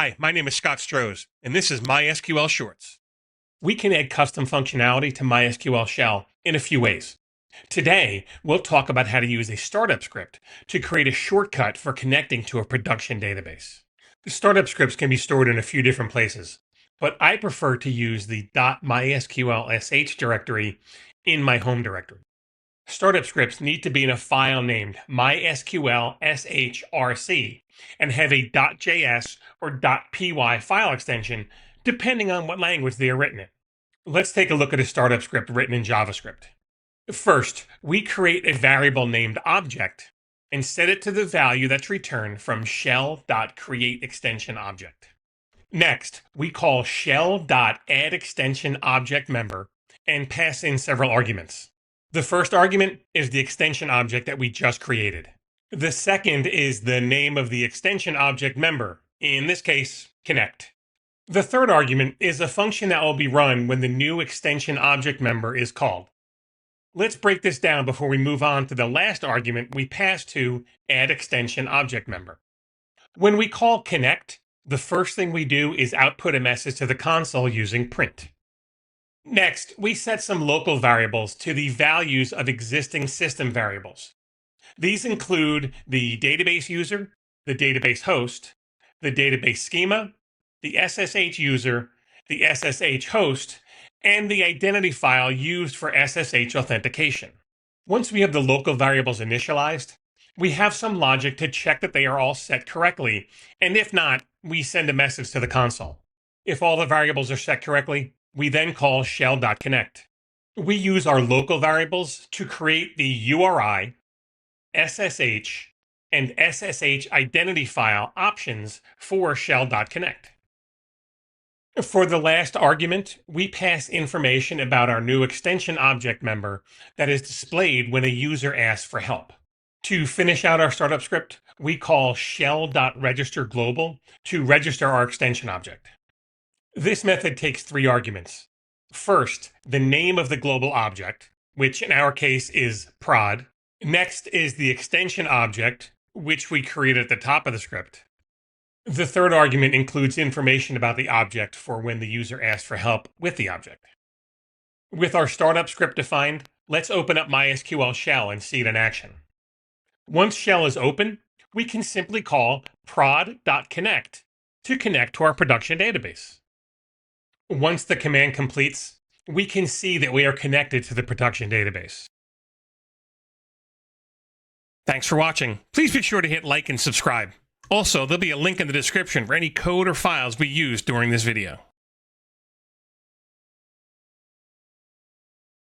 Hi, my name is Scott Strohs, and this is MySQL Shorts. We can add custom functionality to MySQL Shell in a few ways. Today, we'll talk about how to use a startup script to create a shortcut for connecting to a production database. The startup scripts can be stored in a few different places, but I prefer to use the .mysql.sh directory in my home directory. Startup scripts need to be in a file named mysql.shrc and have a .js or .py file extension, depending on what language they are written in. Let's take a look at a startup script written in JavaScript. First, we create a variable named object and set it to the value that's returned from shell.createExtensionObject. Next, we call shell.addExtensionObjectMember and pass in several arguments. The first argument is the extension object that we just created. The second is the name of the extension object member, in this case, connect. The third argument is a function that will be run when the new extension object member is called. Let's break this down before we move on to the last argument we pass to add extension object member. When we call connect, the first thing we do is output a message to the console using print. Next, we set some local variables to the values of existing system variables. These include the database user, the database host, the database schema, the SSH user, the SSH host, and the identity file used for SSH authentication. Once we have the local variables initialized, we have some logic to check that they are all set correctly, and if not, we send a message to the console. If all the variables are set correctly, we then call shell.connect. We use our local variables to create the URI, SSH, and SSH identity file options for shell.connect. For the last argument, we pass information about our new extension object member that is displayed when a user asks for help. To finish out our startup script, we call shell.registerGlobal to register our extension object. This method takes three arguments. First, the name of the global object, which in our case is prod. Next is the extension object, which we create at the top of the script. The third argument includes information about the object for when the user asks for help with the object. With our startup script defined, let's open up MySQL Shell and see it in action. Once Shell is open, we can simply call prod.connect to connect to our production database. Once the command completes, we can see that we are connected to the production database. Thanks for watching. Please be sure to hit like and subscribe. Also, there'll be a link in the description for any code or files we used during this video.